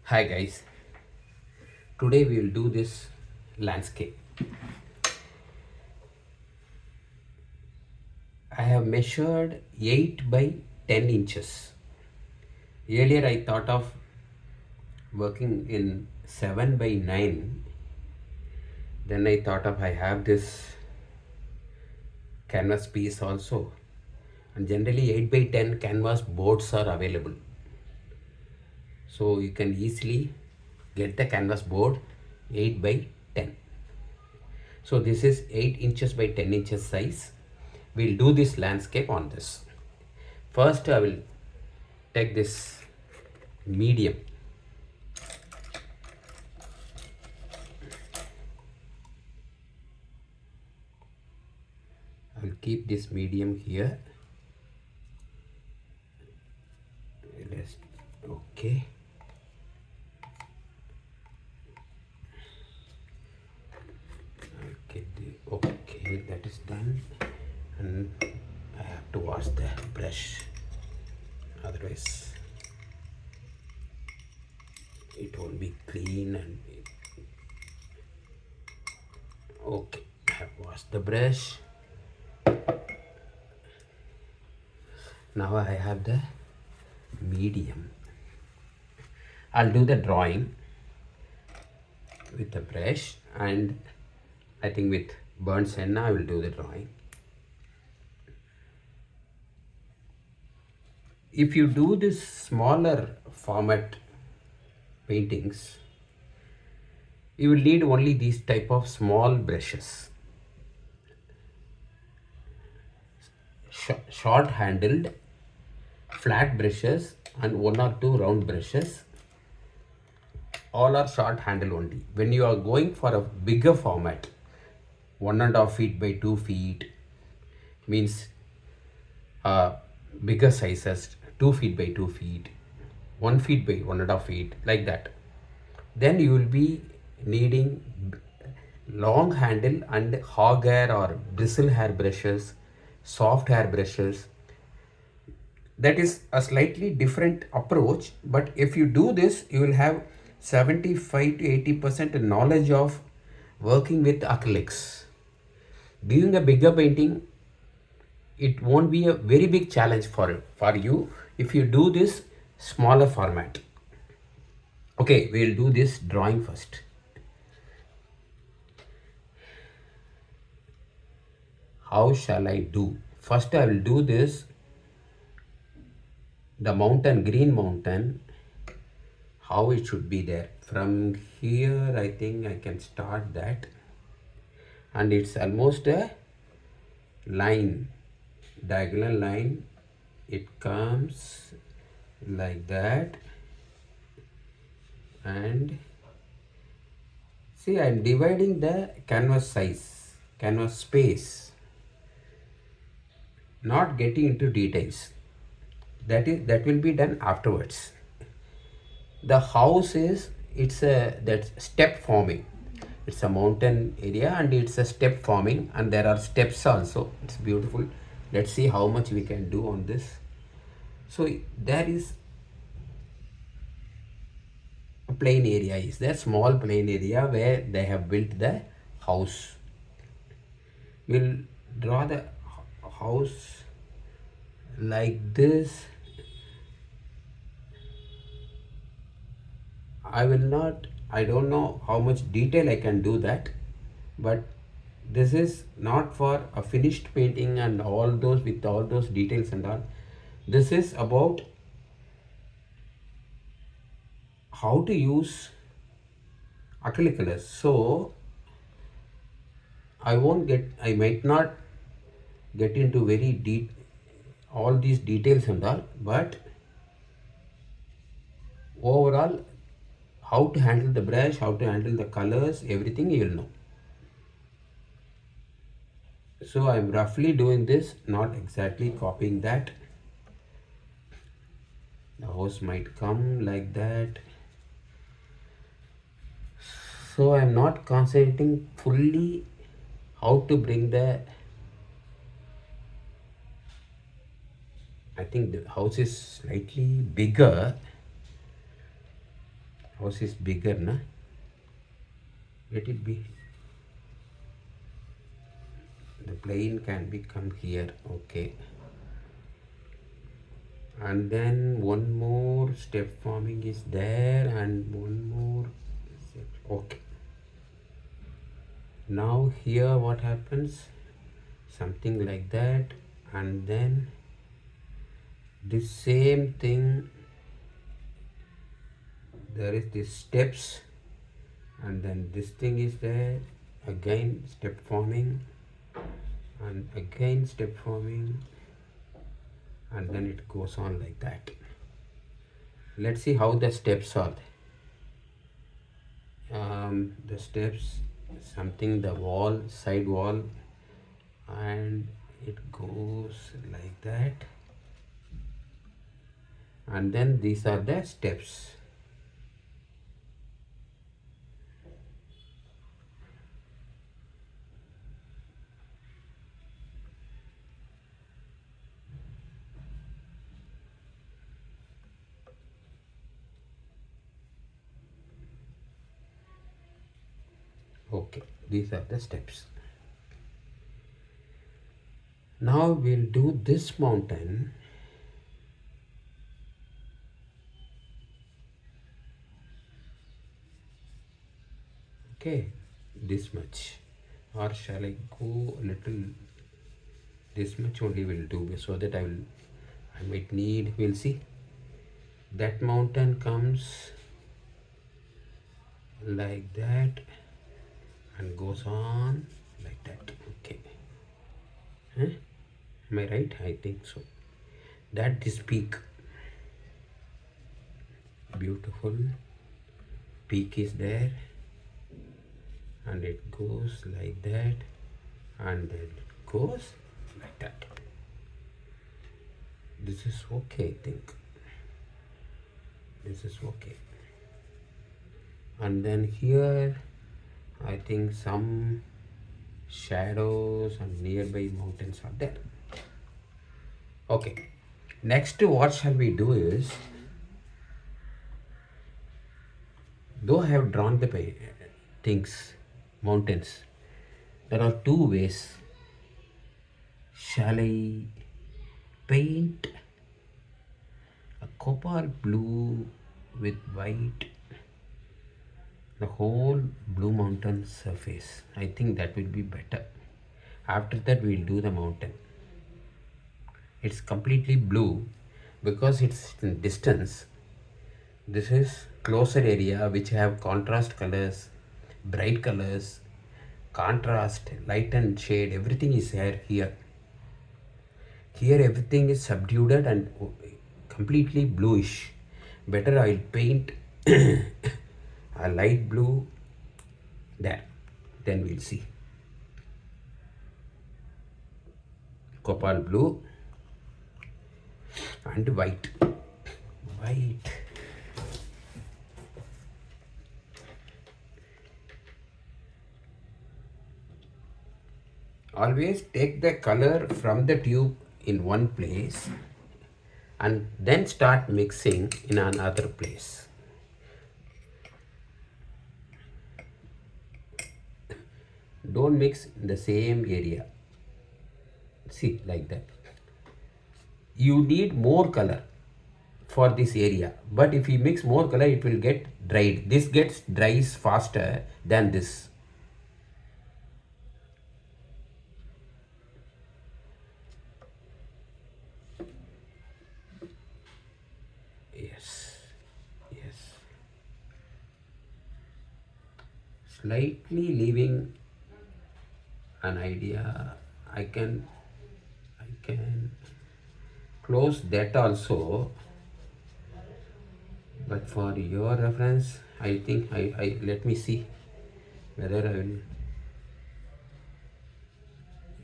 Hi guys, today we will do this landscape. I have measured 8 by 10 inches. Earlier I thought of working in 7 by 9. Then I thought of I have this canvas piece also. And generally 8 by 10 canvas boards are available. So you can easily get the canvas board 8 by 10. So this is 8 inches by 10 inches size. We'll do this landscape on this. First I will take this medium. I will keep this medium here. Let's, okay. Okay, that is done. And I have to wash the brush. Otherwise, it won't be clean. And okay, I have washed the brush. Now I have the medium. I'll do the drawing with the brush, and I think with burnt senna I will do the drawing. If you do this smaller format paintings, you will need only these type of small brushes, short handled flat brushes and one or two round brushes. All are short handle only. When you are going for a bigger format, 1.5 feet by 2 feet, means bigger sizes, 2 feet by 2 feet, 1 feet by 1.5 feet, like that, then you will be needing long handle and hog hair or bristle hair brushes, soft hair brushes. That is a slightly different approach, but if you do this you will have 75 to 80% knowledge of working with acrylics. Doing a bigger painting, it won't be a very big challenge for you if you do this smaller format. Okay, we'll do this drawing first. How shall I do? First I will do this, the mountain, green mountain, how it should be there. From here I think I can start that, and it's almost a line, diagonal line. It comes like that, and see, I'm dividing the canvas size, canvas space, not getting into details. That will be done afterwards. The house is, it's a that step forming. It's a mountain area and it's a step forming, and there are steps also. It's beautiful. Let's see how much we can do on this. So there is a plain area, is there, small plain area where they have built the house. We'll draw the house like this. I will not, I don't know how much detail I can do that, but this is not for a finished painting and all those with all those details and all. This is about how to use acrylic colors. So I might not get into very deep all these details and all, but overall how to handle the brush, how to handle the colors, everything you will know. So I'm roughly doing this, not exactly copying that. The house might come like that. So I'm not concentrating fully how to bring the, I think the house is slightly bigger. House is bigger, na? Let it be. The plane can become here. Okay. And then one more step forming is there, and one more step. Okay. Now here what happens? Something like that, and then this same thing, there is this steps, and then this thing is there, again step forming, and again step forming, and then it goes on like that. Let's see how the steps are. The steps, something, the wall, side wall, and it goes like that, and then these are the steps. Okay, these are the steps. Now we'll do this mountain. Okay, this much, or shall I go a little? This much only will do, so that I might need, we'll see. That mountain comes like that and goes on like that. Okay, huh? Am I right? I think so. That this peak, beautiful peak is there, and it goes like that, and then it goes like that. This is okay, I think. This is okay. And then here I think some shadows and nearby mountains are there. Okay, next what shall we do is, though I have drawn the things, mountains, there are two ways. Shall I paint a copper blue with white the whole blue mountain surface? I think that will be better. After that we'll do the mountain. It's completely blue because it's in distance. This is closer area which have contrast colors, bright colors, contrast, light and shade, everything is here. Here everything is subdued and completely bluish. Better I'll paint a light blue there. Then we'll see. Copal blue and white. White. Always take the color from the tube in one place and then start mixing in another place. Don't mix in the same area. See, like that. You need more color for this area, but if you mix more color it will get dried. This gets dries faster than this. Yes, yes. Slightly leaving an idea. I can close that also, but for your reference I think I let me see whether I will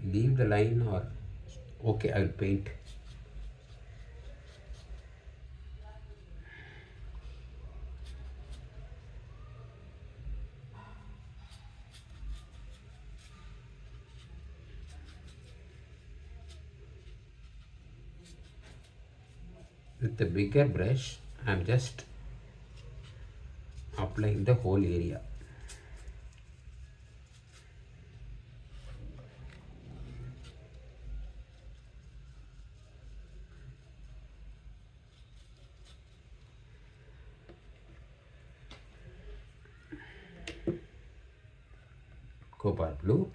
leave the line or okay, I will paint. With the bigger brush I'm just applying the whole area. Copper blue,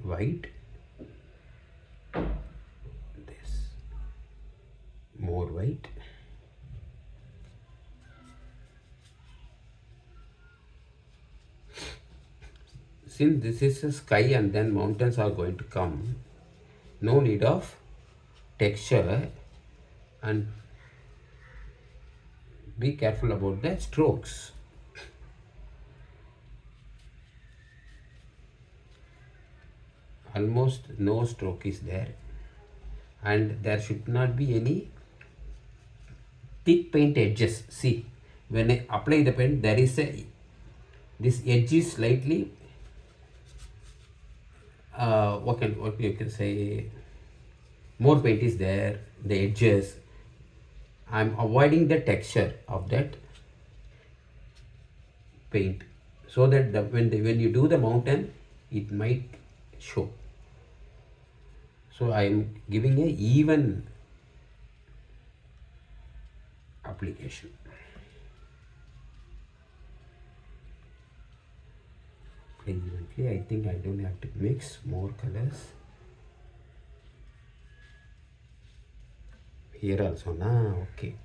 white, this, more white, since this is a sky and then mountains are going to come, no need of texture, and be careful about the strokes. Almost no stroke is there, and there should not be any thick paint edges. See, when I apply the paint, there is a, this edge is slightly what you can say, more paint is there, the edges. I'm avoiding the texture of that paint, so that when you do the mountain, it might show. So I am giving a even application. Eventually, I think I don't have to mix more colors. Here also, okay.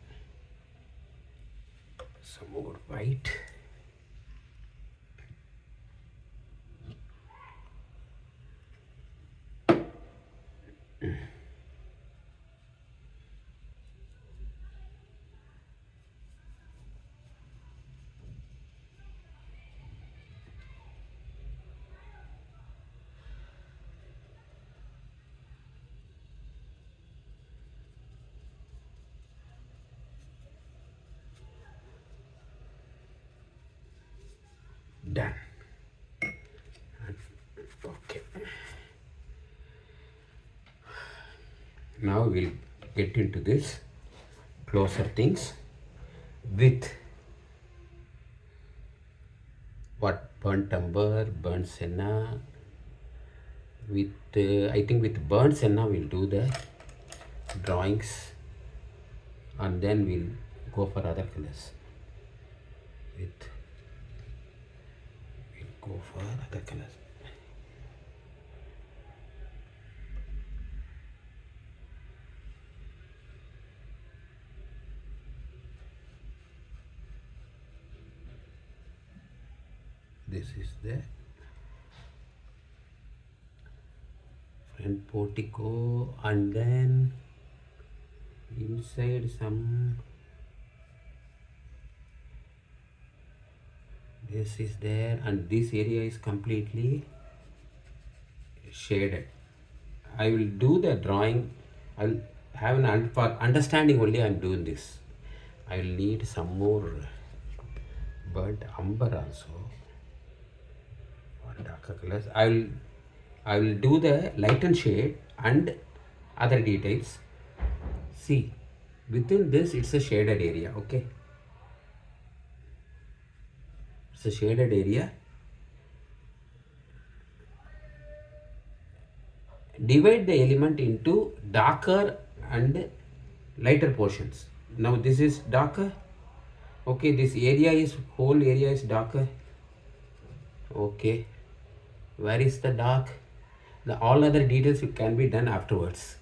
Some more white. Done. Okay. Now we'll get into this closer things with what, burnt umber, burnt senna. With I think with burnt senna we'll do the drawings, and then we'll go for other colors. We'll go for other colors. This is the front portico, and then inside some, this is there, and this area is completely shaded. I will do the drawing. I'll have an for understanding only. I'm doing this. I will need some more burnt umber also. Darker colors. I will do the light and shade and other details. See, within this it's a shaded area. Okay, it's a shaded area. Divide the element into darker and lighter portions. Now this is darker. Okay, this area is, whole area is darker. Okay, where is the dark? The all other details it can be done afterwards.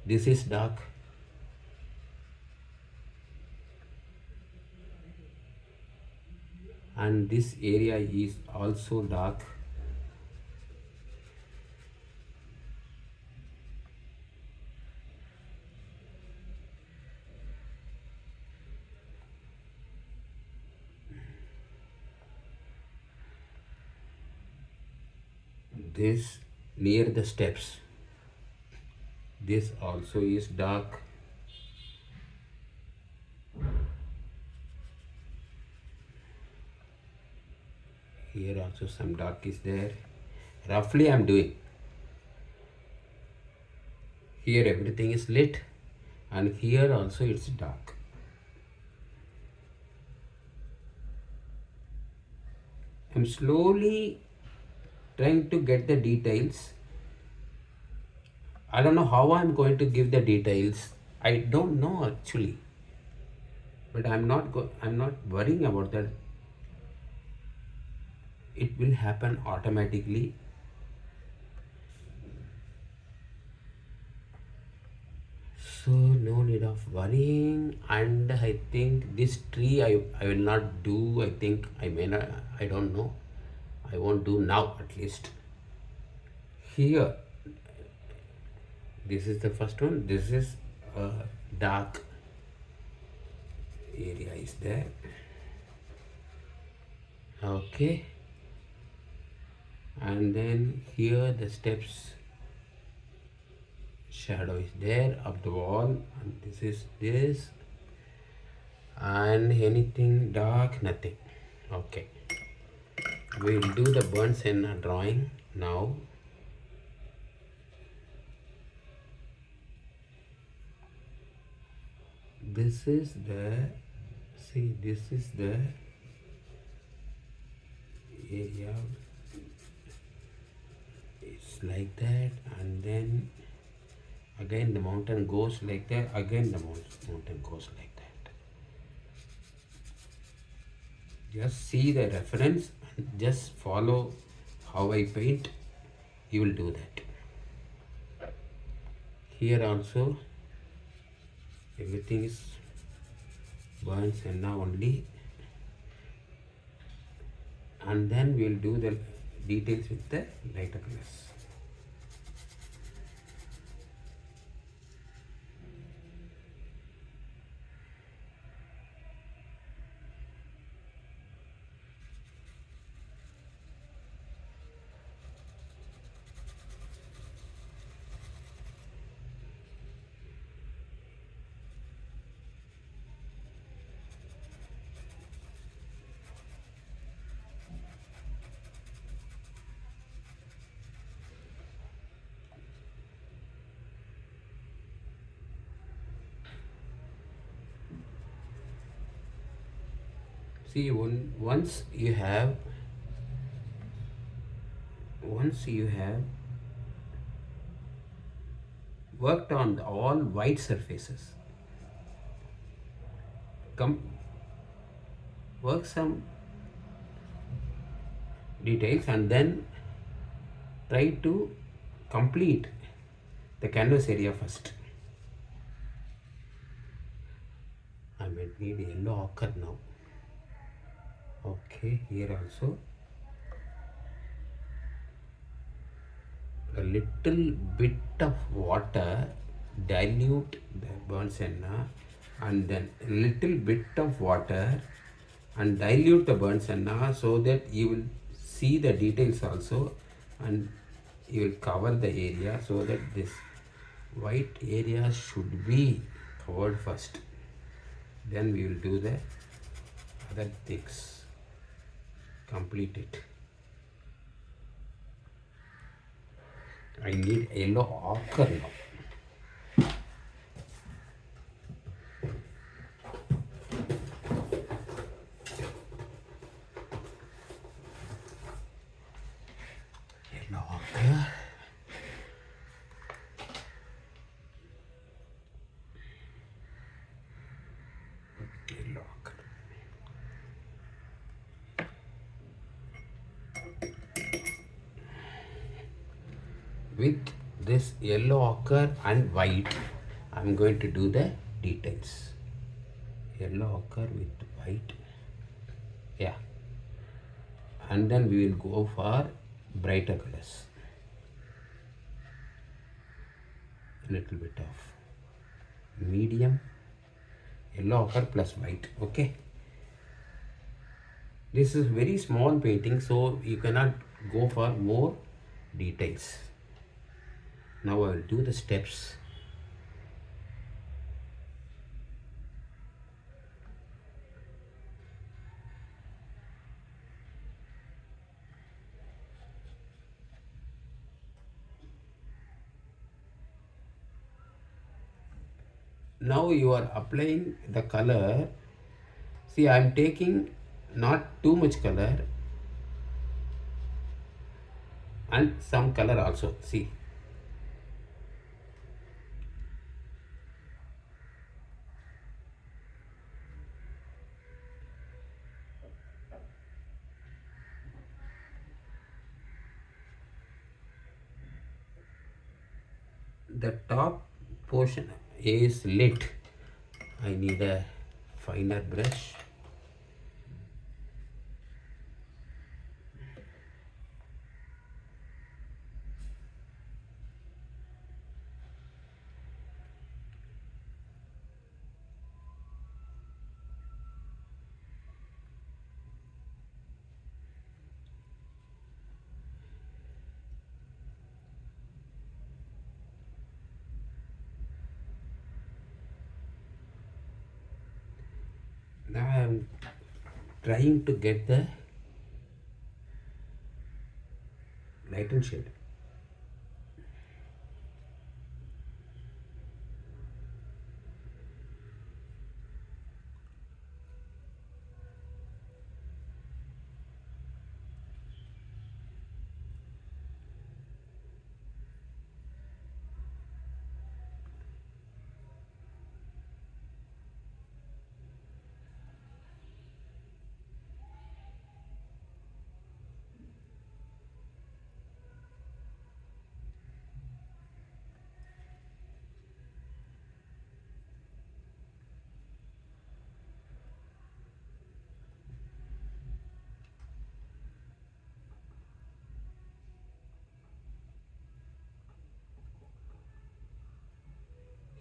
This is dark. And this area is also dark. This near the steps, this also is dark. Here also some dark is there. Roughly I'm doing. Here everything is lit, and here also it's dark. I'm slowly trying to get the details. I don't know how I'm going to give the details. I don't know actually, but I'm not worrying about that. It will happen automatically. So no need of worrying. And I think this tree I will not do. I think I may not. I don't know. I won't do now at least. Here, this is the first one. This is a dark area is there. Okay, and then here the steps shadow is there of the wall, and this is this, and anything dark, nothing. Okay, we'll do the burn sienna drawing now. This is the, see, this is the area, it's like that, and then again the mountain goes like that, again the mountain goes like that. Just see the reference and just follow how I paint. You will do that. Here also everything is burns and now only, and then we will do the details with the lighter colors. See, once you have worked on all white surfaces, come work some details and then try to complete the canvas area first. I might need yellow ochre now. Okay, here also a little bit of water, dilute the burnt sienna, and then a little bit of water and dilute the burnt sienna so that you will see the details also, and you will cover the area so that this white area should be covered first. Then we will do the other things, complete it. I need yellow ochre now. Yellow ochre. Yellow ochre. With this yellow ochre and white, I'm going to do the details. Yellow ochre with white, yeah, and then we will go for brighter colors. A little bit of medium yellow ochre plus white. Okay, this is very small painting, so you cannot go for more details. Now I will do the steps. Now you are applying the color. See, I am taking not too much color. and some color also. See, the top portion is lit. I need a finer brush. Now I am trying to get the light and shade.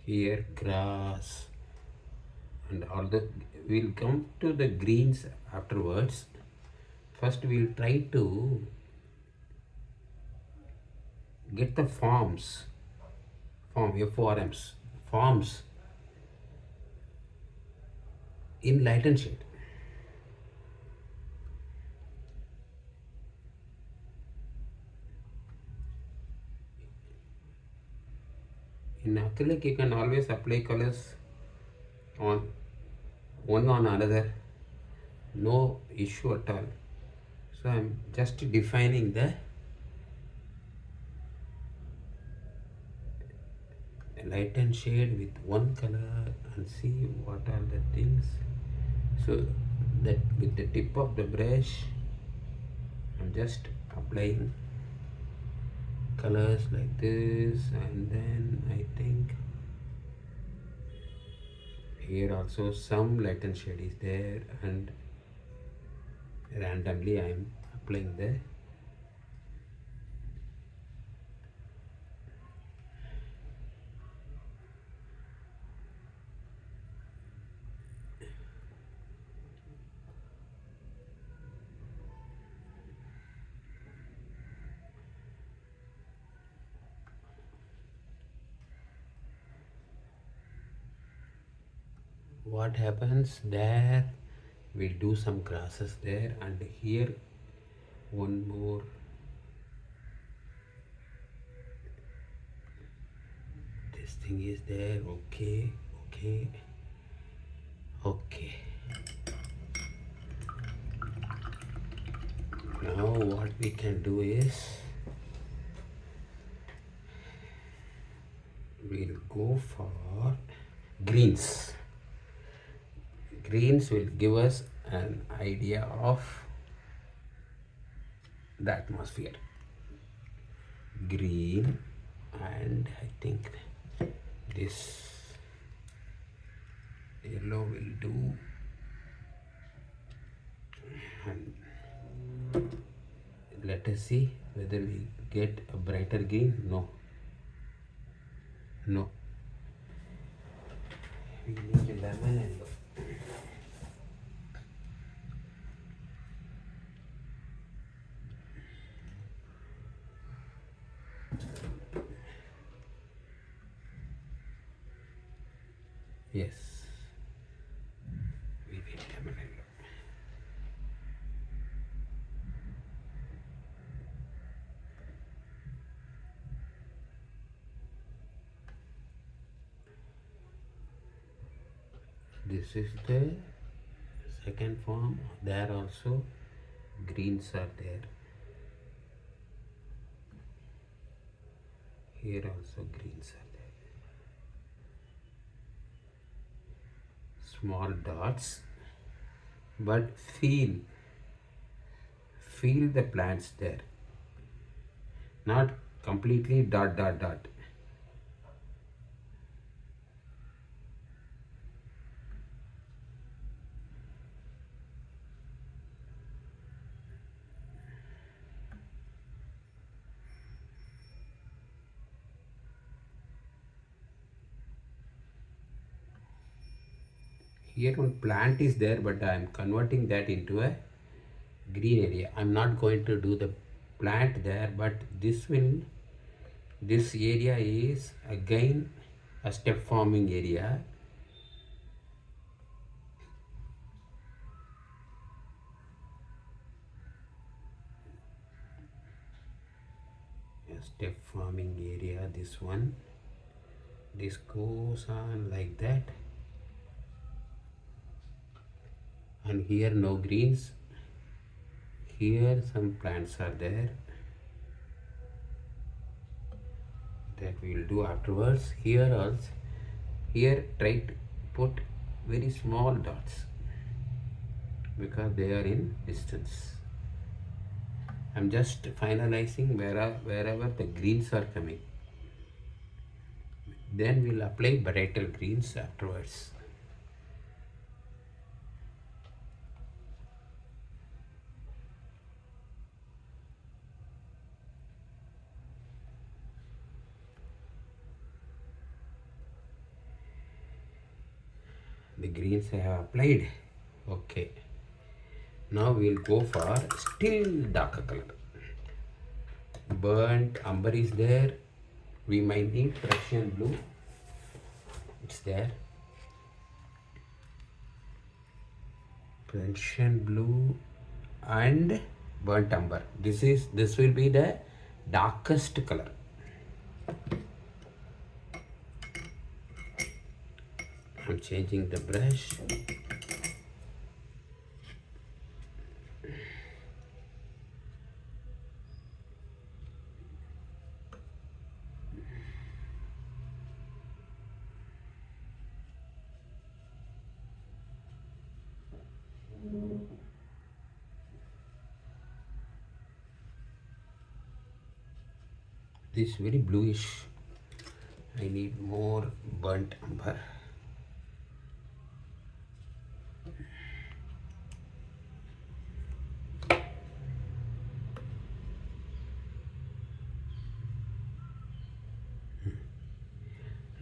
Here grass and all the, we'll come to the greens afterwards. First we'll try to get the forms forms in light and shade. In acrylic you can always apply colors on one on another, no issue at all. So I'm just defining the light and shade with one color and see what are the things. So that with the tip of the brush I'm just applying colors like this, and then I think here also some light and shade is there, and randomly I am applying the what happens there. We'll do some grasses there, and here one more. This thing is there. Okay, okay, okay. Now what we can do is we'll go for greens. Greens will give us an idea of the atmosphere. Green, and I think this yellow will do, and let us see whether we get a brighter green. No, we need lemon yellow. Yes, we need lemon yellow. This is the second form. There also greens are there. Here also greens are there. Small dots, but feel the plants there, not completely dot dot dot. Here one plant is there, but I am converting that into a green area. I'm not going to do the plant there, but this area is again a step forming area. A step forming area, this one. This goes on like that, and here no greens. Here some plants are there that we will do afterwards. Here also, here try to put very small dots because they are in distance. I'm just finalizing wherever the greens are coming. Then we'll apply brighter greens afterwards. The greens I have applied. Okay. Now we'll go for still darker color. Burnt umber is there. We might need Prussian blue. It's there. Prussian blue and burnt umber. This will be the darkest color. I'm changing the brush. This very bluish. I need more burnt umber.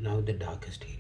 Now the darkest area.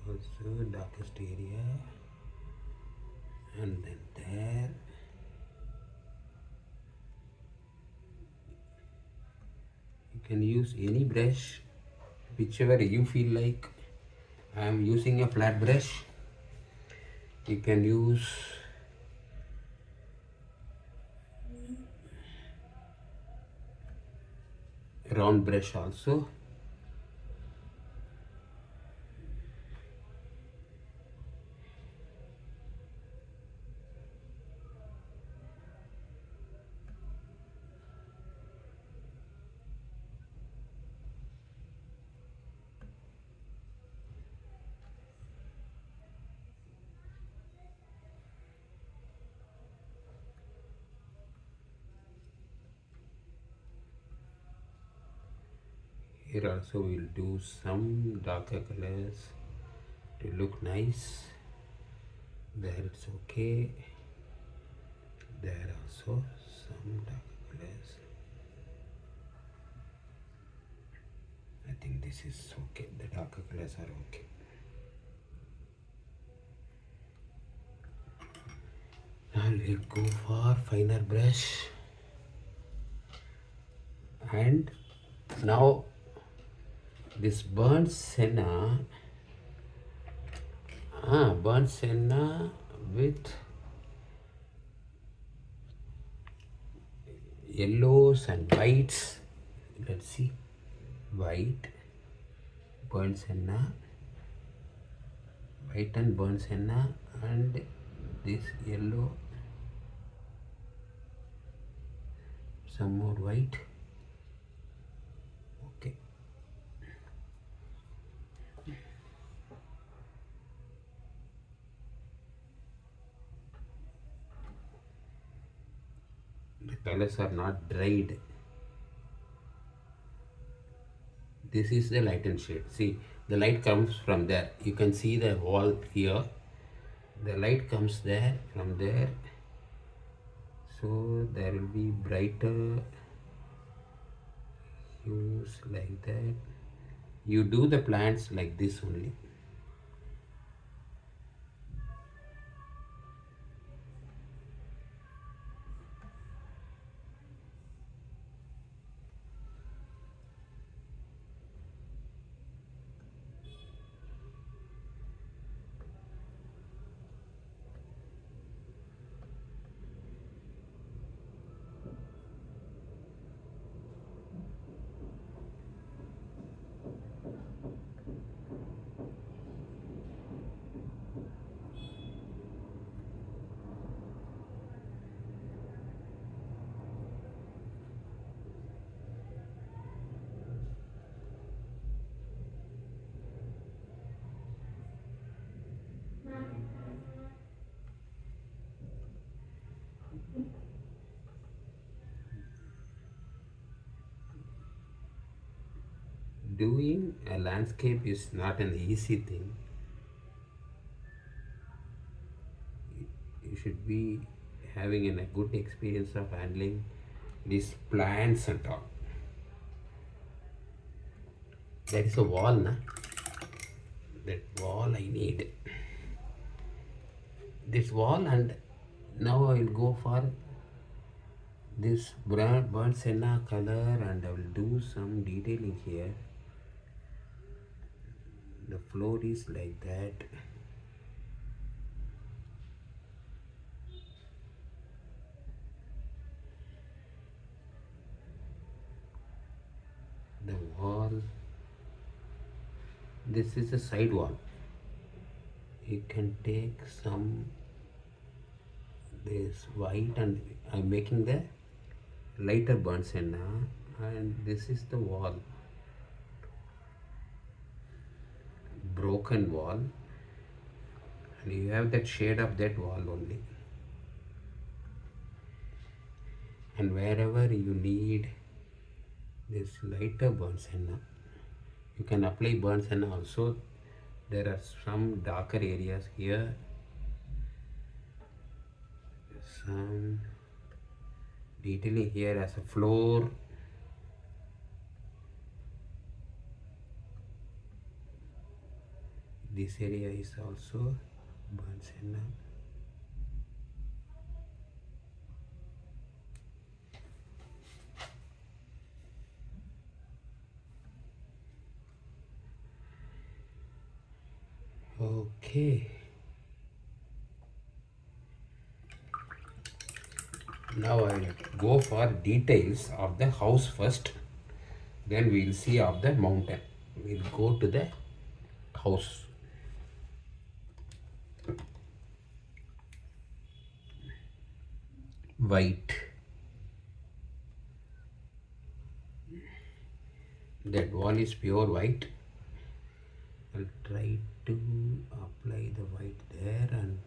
Also darkest area, and then there. You can use any brush, whichever you feel like. I am using a flat brush. You can use a round brush also. Here also we'll do some darker colors to look nice. There it's okay. There also some darker colors. I think this is okay. The darker colors are okay. Now we'll go for finer brush. And now this burnt senna with yellows and whites. Let's see, white, burnt senna, white and burnt senna, and this yellow, some more white. Okay, the colors are not dried. This is the light and shade. See, the light comes from there. You can see the wall here. The light comes there from there. So there will be brighter hues like that. You do the plants like this only. Doing a landscape is not an easy thing. You should be having a good experience of handling these plants and all. There is a wall, na? That wall I need. This wall, and now I will go for this burnt senna color, and I will do some detailing here. The floor is like that. The wall, this is a side wall. You can take some this white, and I'm making the lighter burnt senna, and this is the wall, broken wall, and you have that shade of that wall only. And wherever you need this lighter burnt senna, you can apply burnt senna also. There are some darker areas here, some detailing here as a floor. This area is also burnt senna. Okay. Now I will go for details of the house first. Then we will see of the mountain. We'll go to the house. White. That wall is pure white. I'll try to apply the white there, and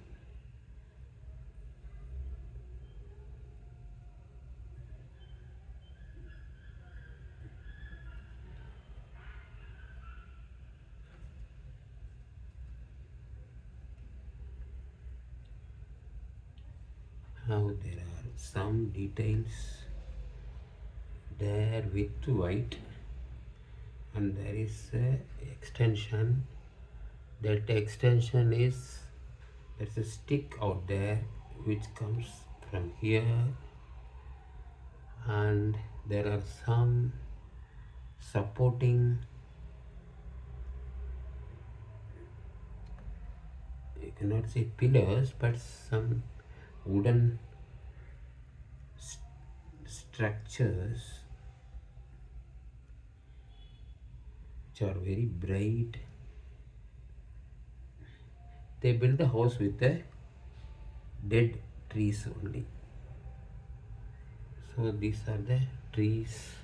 now there are some details there with white. and there is a extension. That extension is, there's a stick out there which comes from here, and there are some supporting, you cannot say pillars, but some wooden structures which are very bright. They built the house with the dead trees only. So these are the trees,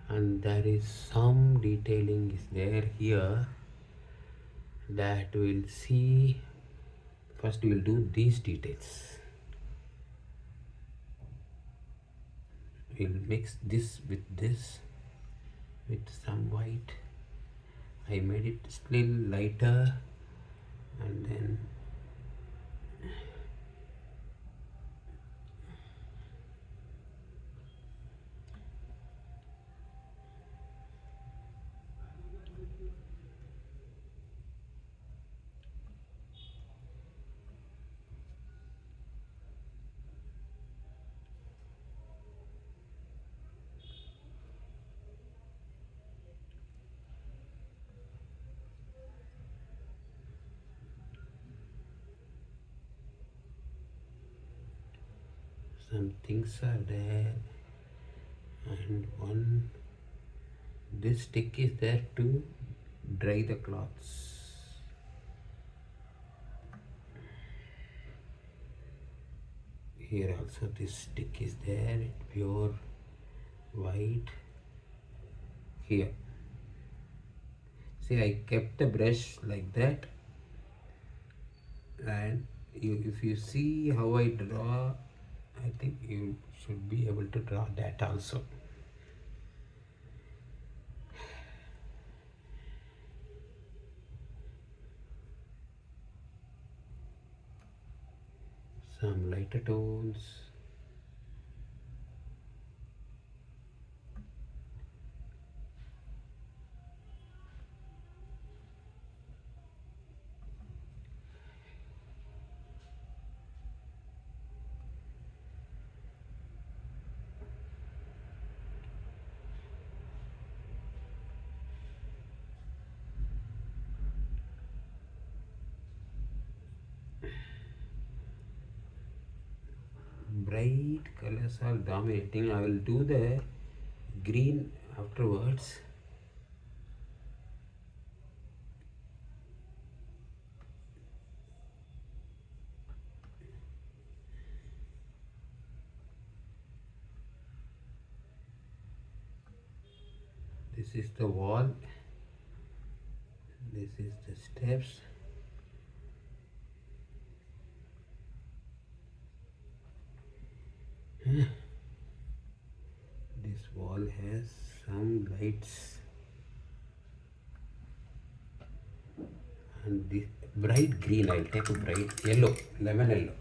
and there is some detailing is there here that we'll see. First we'll do these details. We'll mix this with some white. I made it still lighter, and then some things are there, and one, this stick is there to dry the cloths. Here also this stick is there, pure white. Here, see, I kept the brush like that, and if you see how I draw, I think you should be able to draw that also. Some lighter tones. Bright colors are dominating. I will do the green afterwards. This is the wall, this is the steps. This wall has some lights, and this bright green, I'll take a bright yellow, lemon yellow.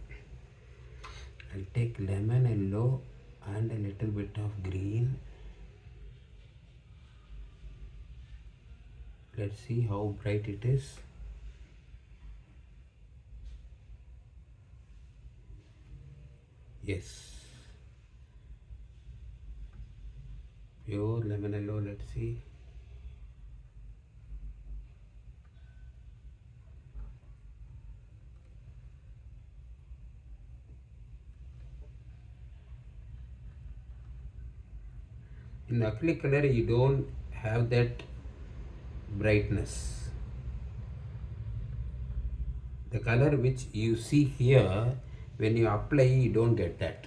I'll take lemon yellow and a little bit of green. Let's see how bright it is. Yes, pure lemon yellow. Let's see. In acrylic color, you don't have that brightness. The color which you see here, when you apply, you don't get that.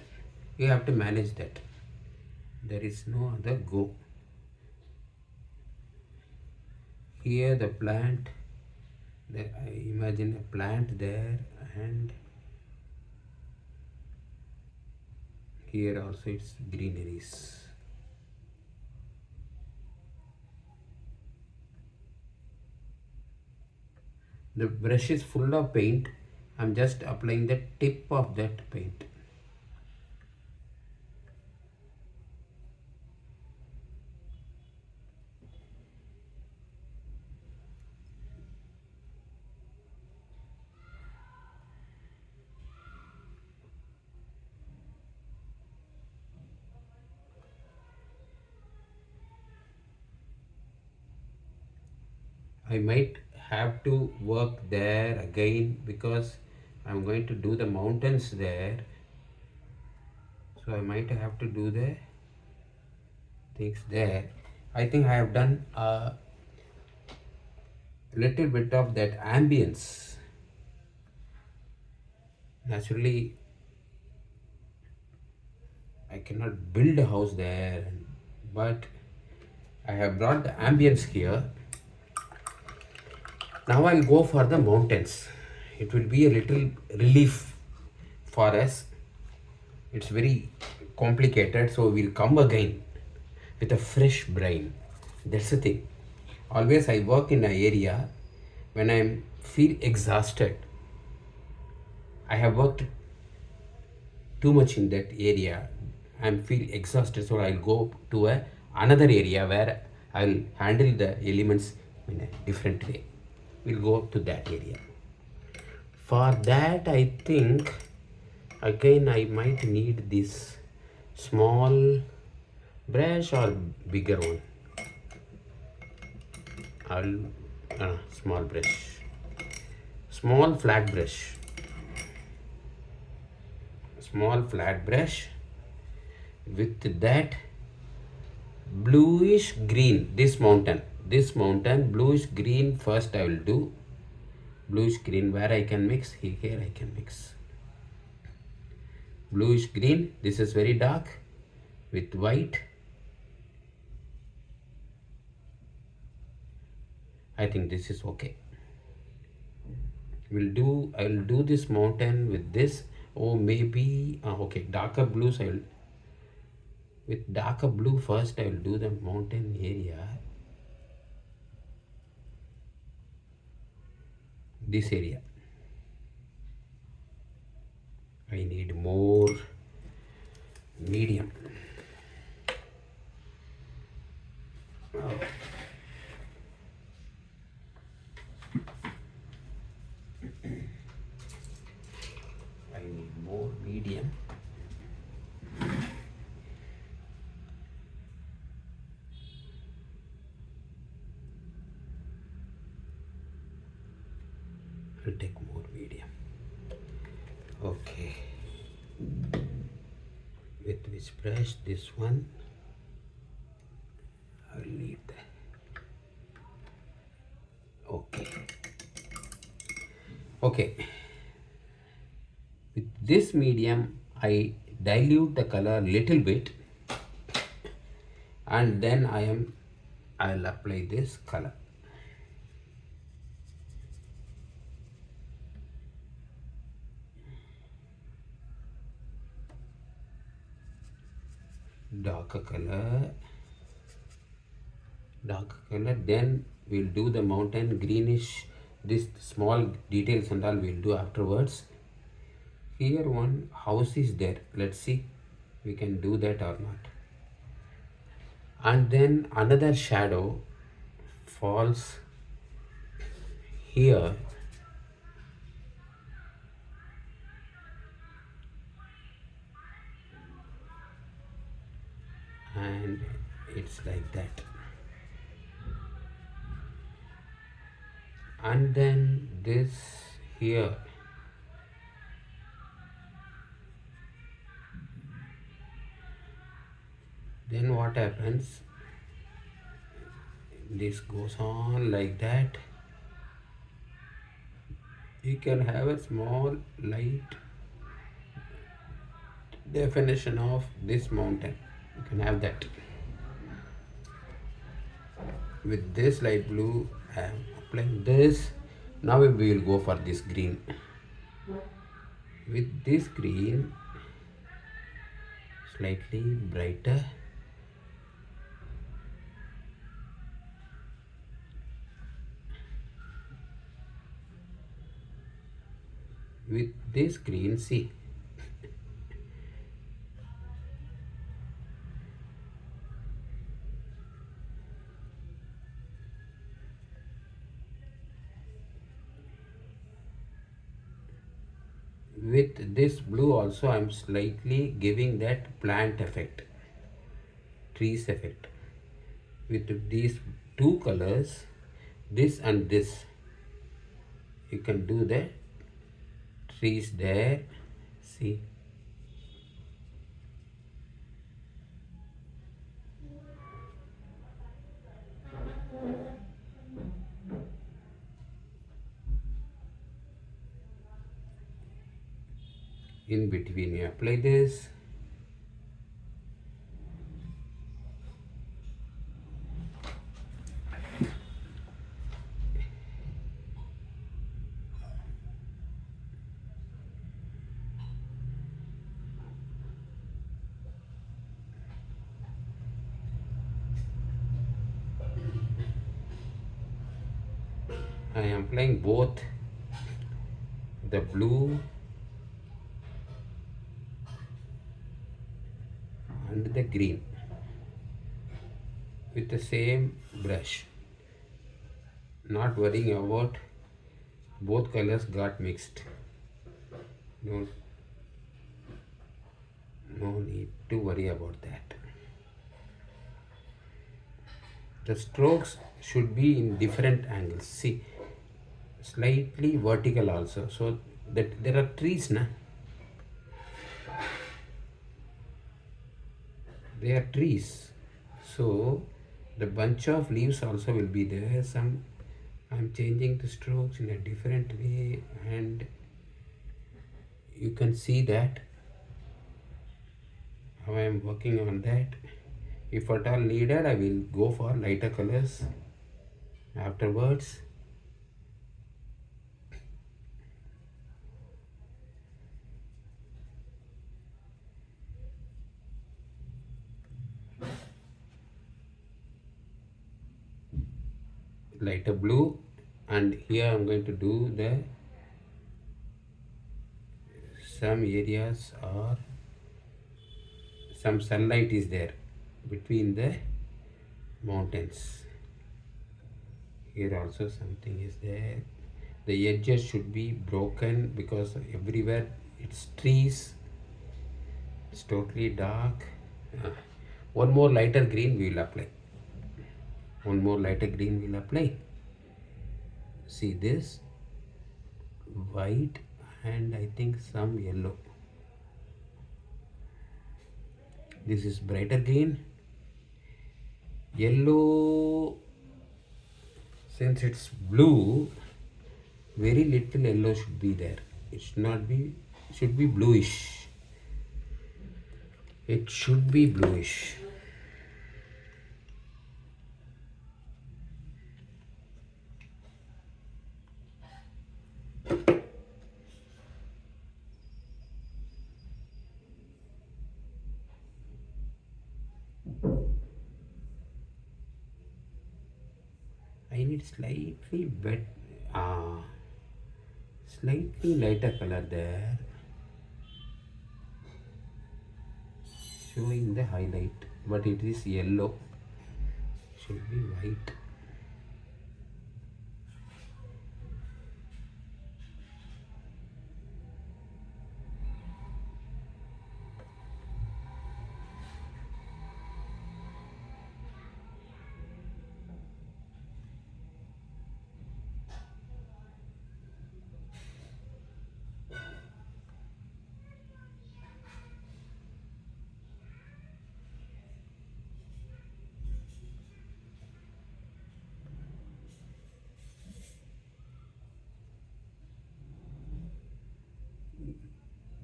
You have to manage that. There is no other go. Here the plant, I imagine a plant there, and here also it's greeneries. The brush is full of paint. I'm just applying the tip of that paint. I might have to work there again because I'm going to do the mountains there. So I might have to do the things there. I think I have done a little bit of that ambience. Naturally, I cannot build a house there, but I have brought the ambience here. Now I'll go for the mountains. It will be a little relief for us. It's very complicated, so we'll come again with a fresh brain. That's the thing. Always I work in an area when I feel exhausted. I have worked too much in that area. I feel exhausted, so I'll go to another area where I'll handle the elements in a different way. We'll go to that area. For that, I think again I might need this small brush or bigger one. I'll small brush, small flat brush, small flat brush. With that bluish green, this mountain bluish green first I will do. Bluish green, where I can mix, here I can mix bluish green. This is very dark with white. I think this is okay. I will do this mountain with this. Oh, maybe okay, darker blues. I will with darker blue first. I will do the mountain area. This area. I need more medium. Oh. I need more medium. I'll take more medium. Okay. With which brush? This one. I'll leave that. Okay. Okay. With this medium, I dilute the color little bit, and then I'll apply this color. Darker color, then we'll do the mountain greenish. This small details and all we'll do afterwards. Here one house is there. Let's see we can do that or not. And then another shadow falls here. And it's like that. And then this here. Then what happens? This goes on like that. You can have a small light definition of this mountain. You can have that. With this light blue, I am applying this. Now we will go for this green. With this green, slightly brighter. With this green, see. With this blue also I am slightly giving that plant effect, trees effect. With these two colors this and this. You can do the trees there. See, in between you apply this. I am applying both the blue and the green with the same brush, not worrying about both colors got mixed. No, no need to worry about that. The strokes should be in different angles. See, slightly vertical also, so that there are trees na, they are trees, so the bunch of leaves also will be there. Some I'm changing the strokes in a different way, and you can see that how I am working on that. If at all needed, I will go for lighter colors afterwards. Lighter blue, and here I'm going to do the some areas or some sunlight is there between the mountains. Here also something is there. The edges should be broken because everywhere it's trees. It's totally dark. Uh, one more lighter green we will apply. One more lighter green we will apply. See this white and I think some yellow. This is brighter green. Yellow, since it's blue, very little yellow should be there. It should not be, should be bluish. It should be bluish. I need uh, slightly lighter color there, showing the highlight, but it is yellow. Should be white.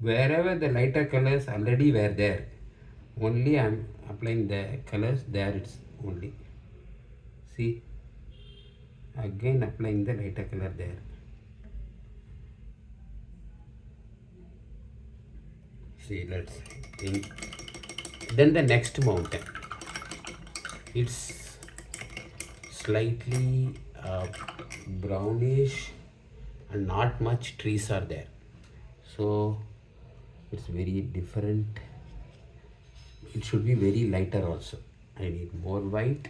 Wherever the lighter colors already were there, only I am applying the colors there. It's only, see, again applying the lighter color there. See, let's think. Then the next mountain, it's slightly brownish and not much trees are there, so it's very different. It should be very lighter also. I need more white.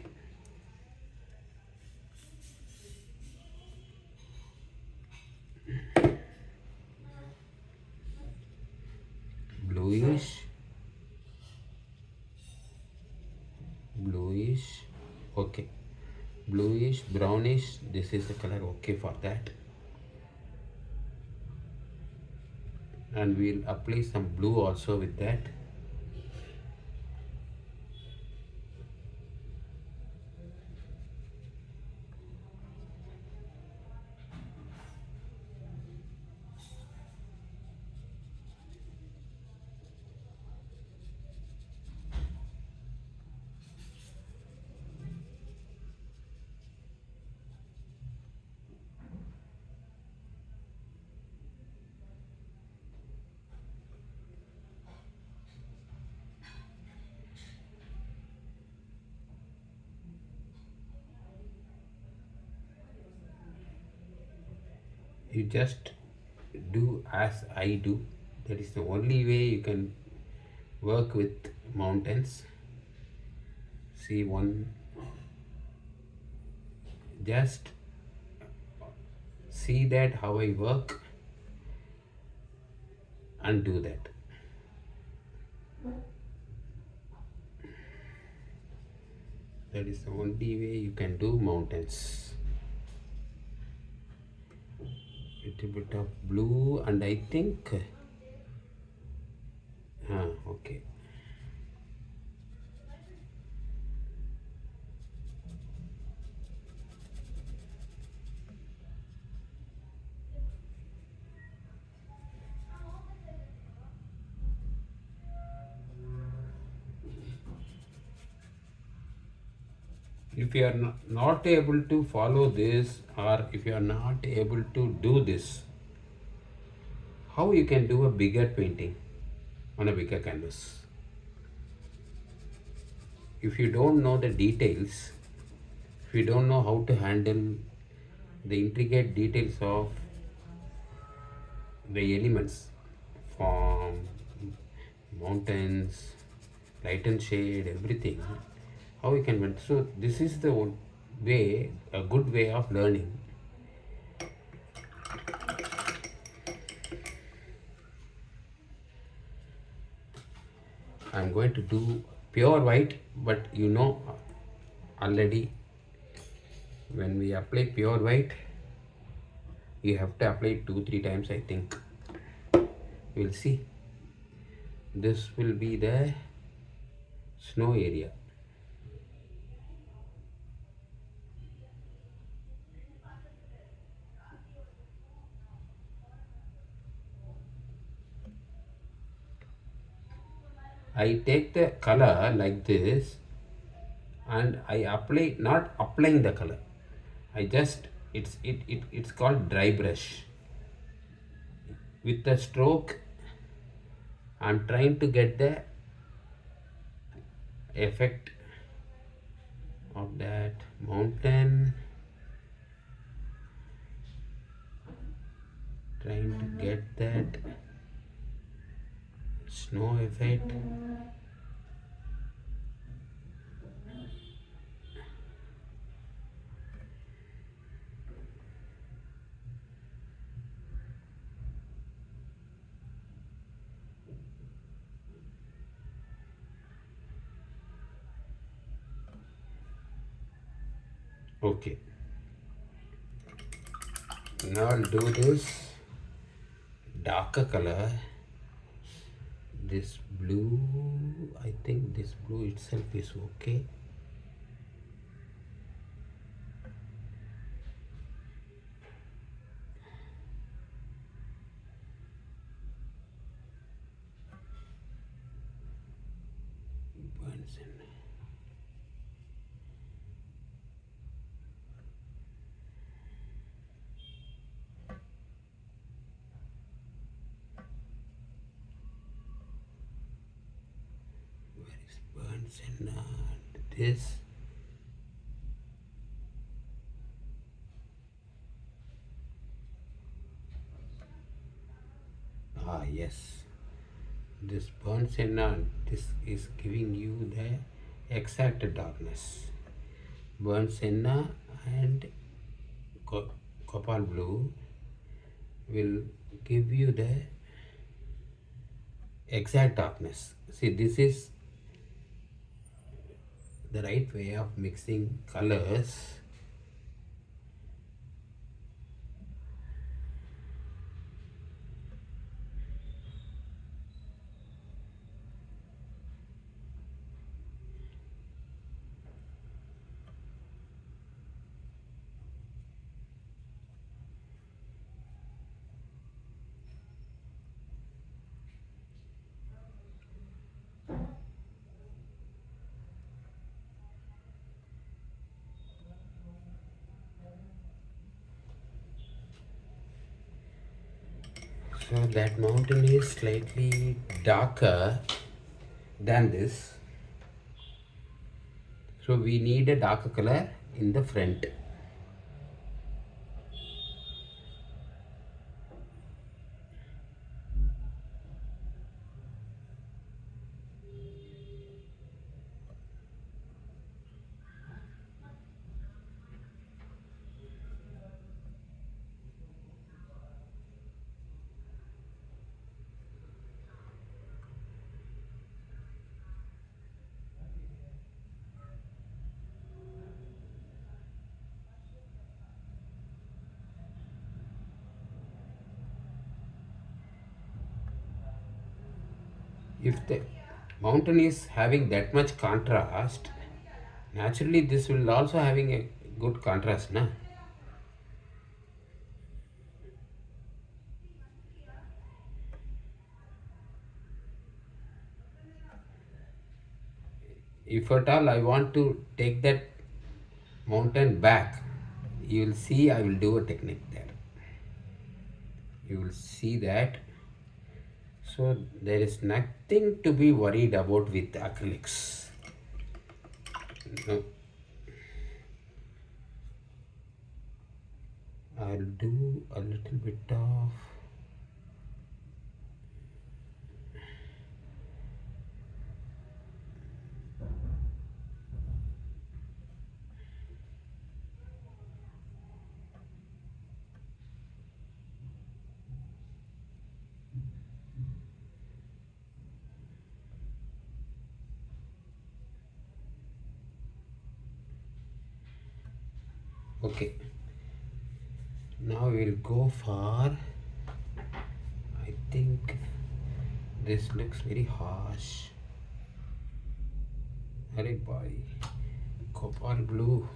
Bluish, bluish. Okay, bluish, brownish. This is the color okay for that. And we'll apply some blue also with that. You just do as I do. That is the only way you can work with mountains. See, one, just see that how I work and do that. That is the only way you can do mountains. Little bit of blue, and I think okay. If you are not able to follow this, or if you are not able to do this, how you can do a bigger painting on a bigger canvas? If you don't know the details, if you don't know how to handle the intricate details of the elements, form, mountains, light and shade, everything, how we can build. So this is the way, a good way of learning. I'm going to do pure white, but you know already when we apply pure white, you have to apply it 2-3 times, I think. We'll see. This will be the snow area. I take the color like this and I apply, not applying the color. I just, it's called dry brush. With the stroke, I'm trying to get the effect of that mountain, trying to get that snow effect. Okay, now I'll do this darker color, this blue. I think this blue itself is okay. Bunsen. Where is Bunsen? This. Ah, yes. This burns in, this is giving you the exact darkness. Burnt senna and copal blue will give you the exact darkness. See, this is the right way of mixing colors. So that mountain is slightly darker than this. So we need a darker color in the front. If the mountain is having that much contrast, naturally this will also having a good contrast, na? If at all I want to take that mountain back, you will see I will do a technique there. You will see that. So there is nothing to be worried about with acrylics. No, I'll do a little bit of, okay. Now we'll go for, I think this looks very harsh. Arey boy, copper blue.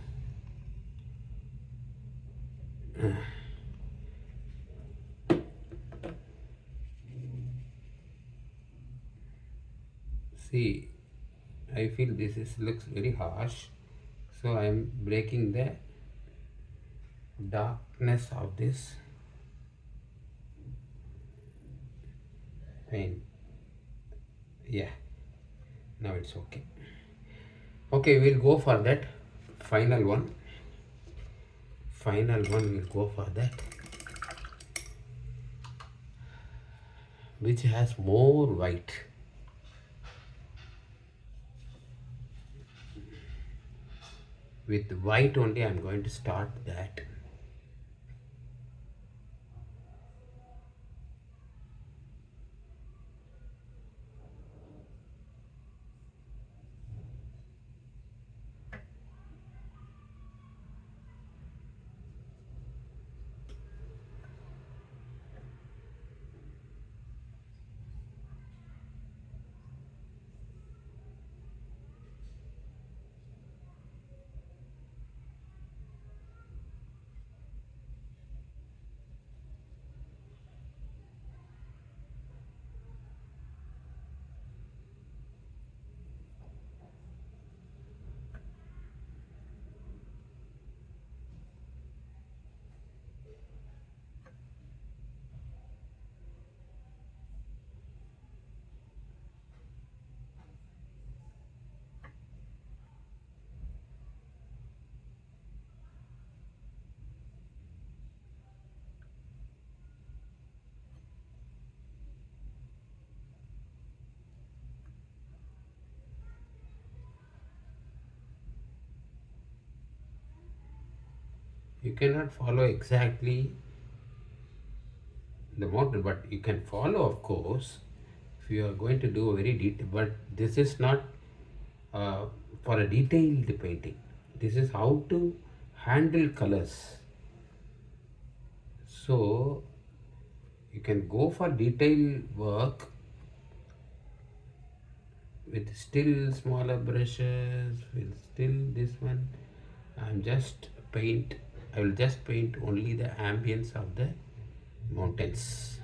See, I feel this is looks very harsh, so I am breaking the darkness of this paint. Yeah, now it's okay. Okay, we'll go for that final one. Final one, we'll go for that, which has more white. With white only, I'm going to start that. You cannot follow exactly the model, but you can follow, of course, if you are going to do a very detail. But this is not uh, for a detailed painting. This is how to handle colors. So you can go for detail work with still smaller brushes, with still this one. I'm just paint. I will just paint only the ambience of the mountains.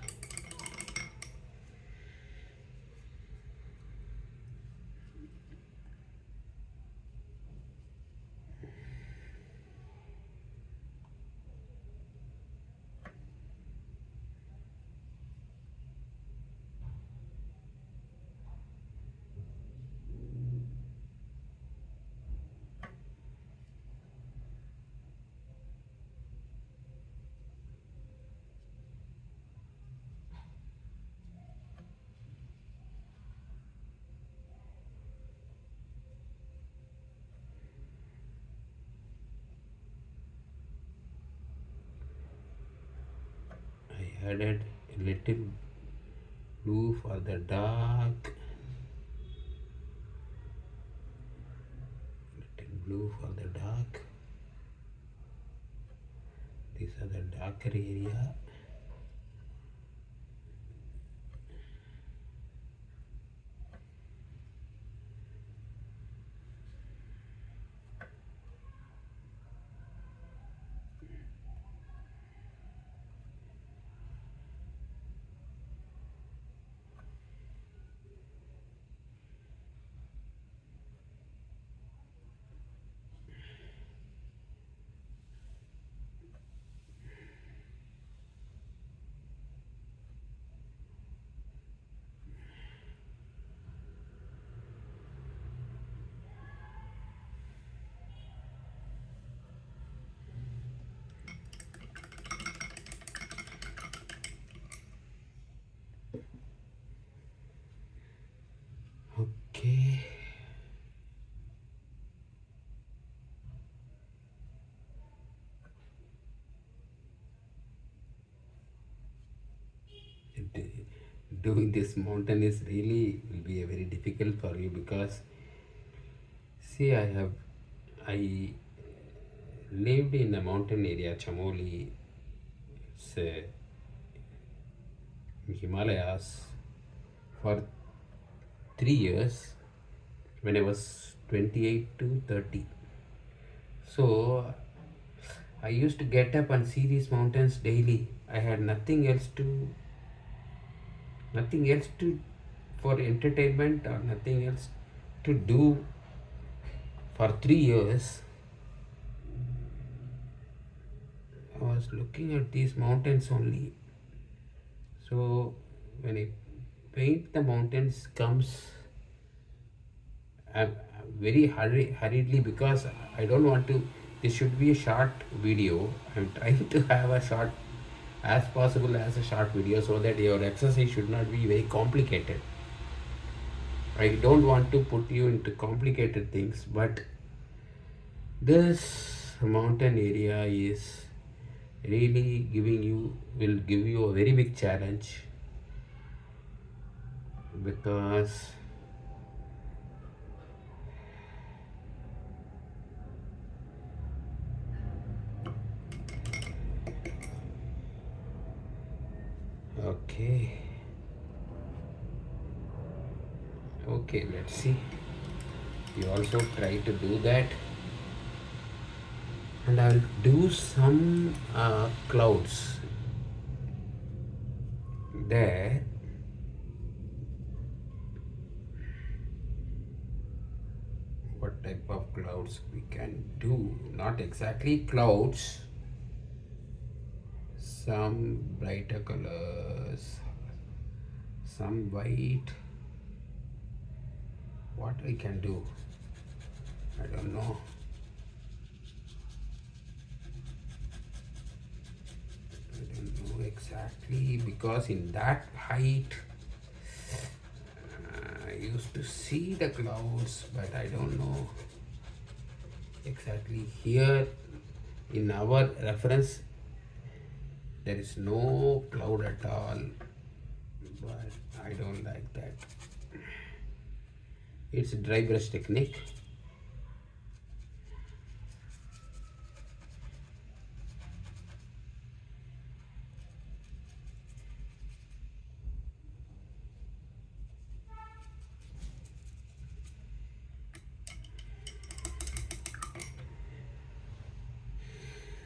added a little blue for the dark, little blue for the dark. These are the darker area. Okay. Doing this mountain is really will be a very difficult for you because see I lived in a mountain area, Chamoli, it's Himalayas for 3 years when I was 28 to 30. So I used to get up and see these mountains daily. I had nothing else to for entertainment or nothing else to do for 3 years. I was looking at these mountains only. So when I paint the mountains comes very hurriedly because I don't want to. This should be a short video. I'm trying to have a short as possible as a short video so that your exercise should not be very complicated. I don't want to put you into complicated things, but this mountain area is really will give you a very big challenge because okay, okay, let's see. You also try to do that, and I'll do some clouds there. What type of clouds we can do? Not exactly clouds, some brighter colors, some white. What I can do? I don't know. I don't know exactly because in that height I used to see the clouds, but I don't know exactly here in our reference there is no cloud at all, but I don't like that. It's a dry brush technique.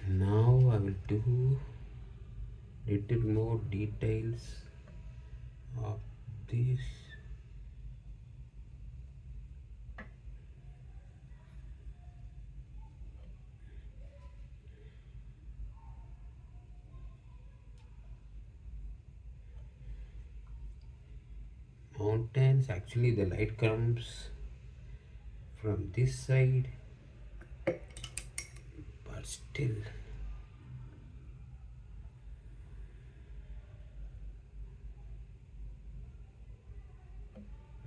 Now I will do little more details of this. Mountains, actually the light comes from this side, but still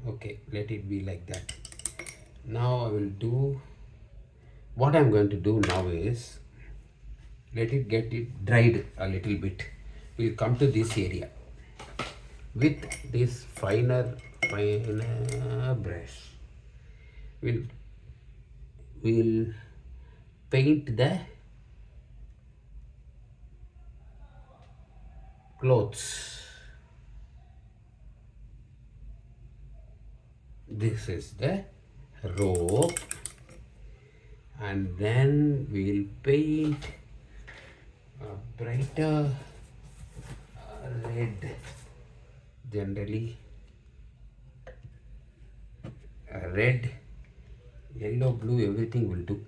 okay, let it be like that. Now I will do what I'm going to do now is let it get it dried a little bit we'll come to this area with this finer brush. We'll we'll paint the clothes. This is the rope, and then we'll paint a brighter red. Generally, red, yellow, blue, everything will do.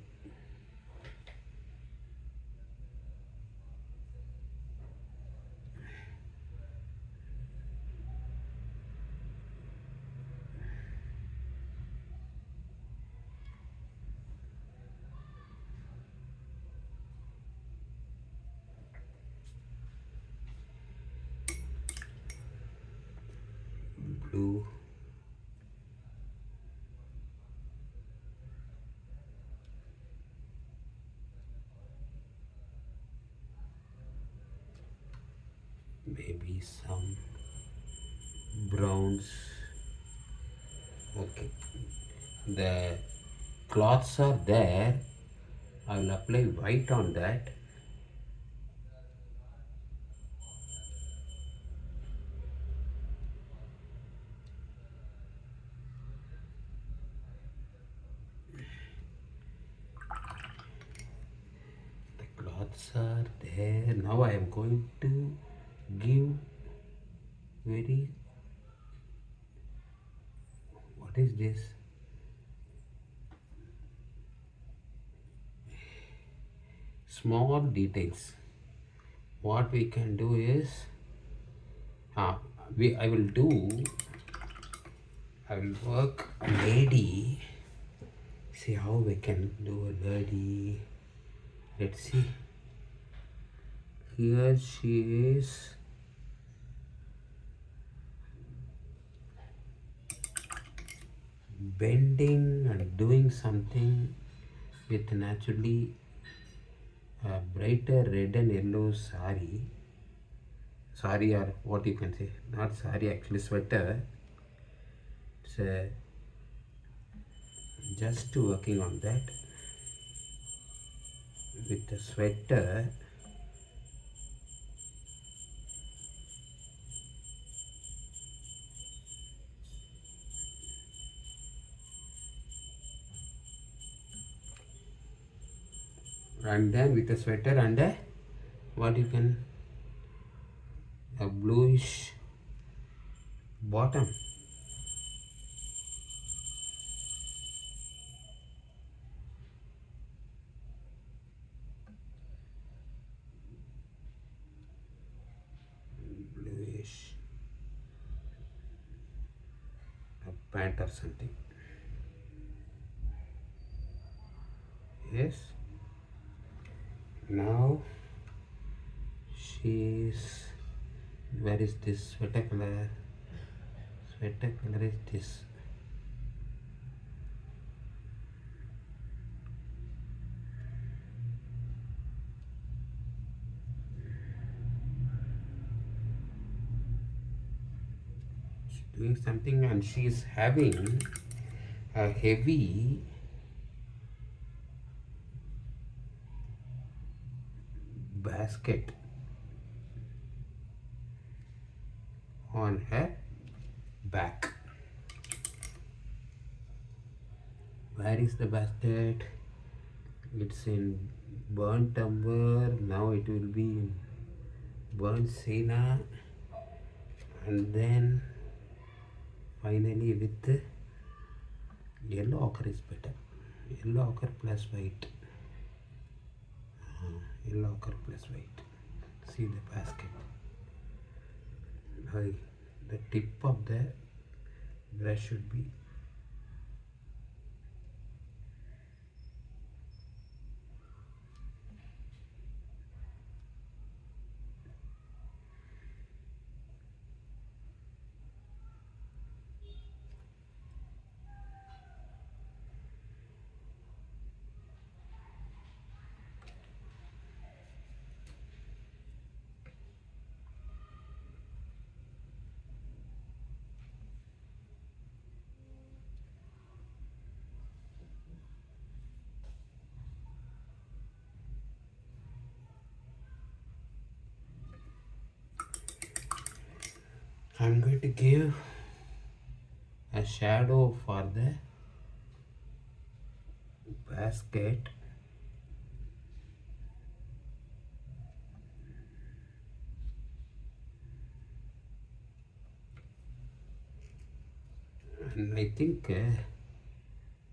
Blue, maybe some browns. Okay, the cloths are there. I will apply white on that. The cloths are there. Now I am going to give very, what is this? Small details. What we can do is, uh, I will do, I will work a lady. See how we can do a lady. Let's see. Here she is. Bending and doing something with naturally brighter red and yellow sari, or what you can say, not sari, actually sweater. It's just working on that with the sweater. And then with the sweater and what you can, a bluish bottom. Bluish a pant or something. Yes. Now she's, where is this sweater color? Sweater color is this. She's doing something and she's having a heavy basket on her back. Where is the basket? It's in burnt umber. Now it will be in burnt sienna, and then finally with the yellow ochre is better. Yellow ochre plus white. Yellow ochre plus white. See the basket. The tip of the brush should be I'm going to give a shadow for the basket. And I think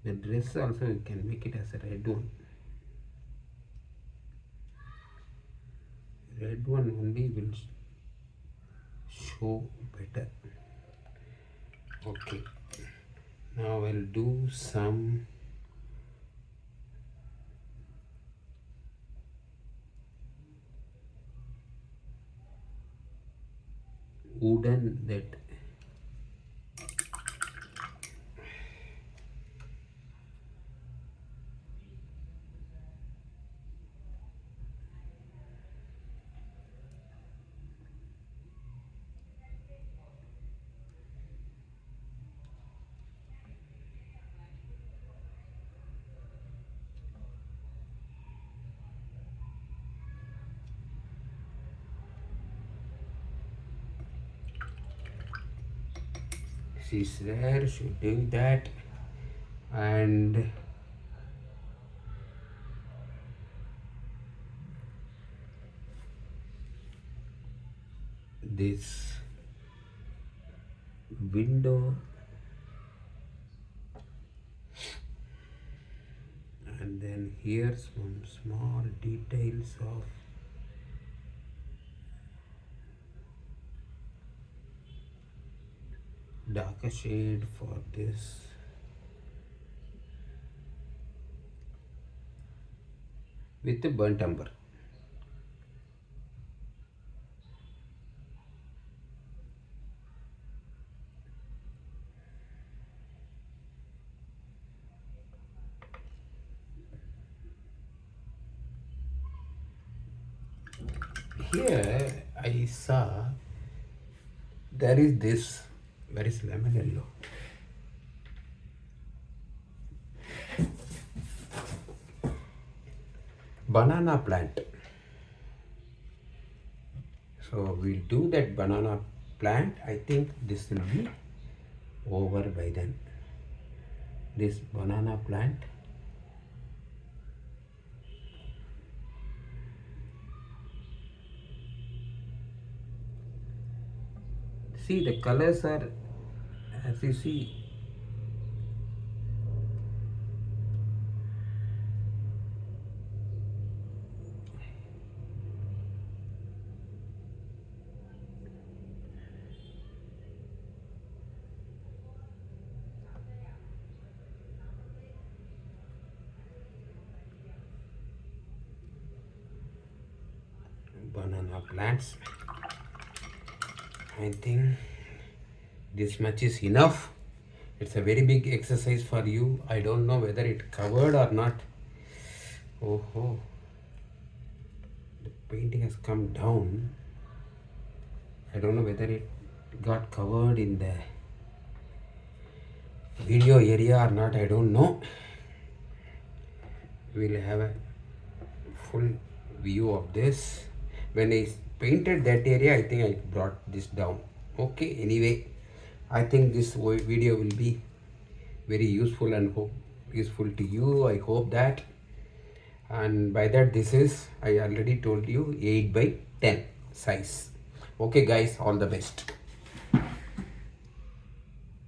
the dress also you can make it as a red one. Red one only will show better. Okay, now I'll do some wooden that she's there, she's doing that. And this window, and then here some small details of darker shade for this. With the burnt umber. Here I saw there is this, where is lemon yellow? Banana plant. So we'll do that banana plant. I think this will be over by then. This banana plant. See, the colors are, as you see, banana plants. I think this much is enough. It's a very big exercise for you. I don't know whether it covered or not. Oh, the painting has come down. I don't know whether it got covered in the video area or not. I don't know. We'll have a full view of this. When I painted that area, I think I brought this down. Okay, anyway, I think this video will be very useful and useful to you. I hope that. And by that, this is, I already told you, 8 by 10 size. Okay guys, all the best.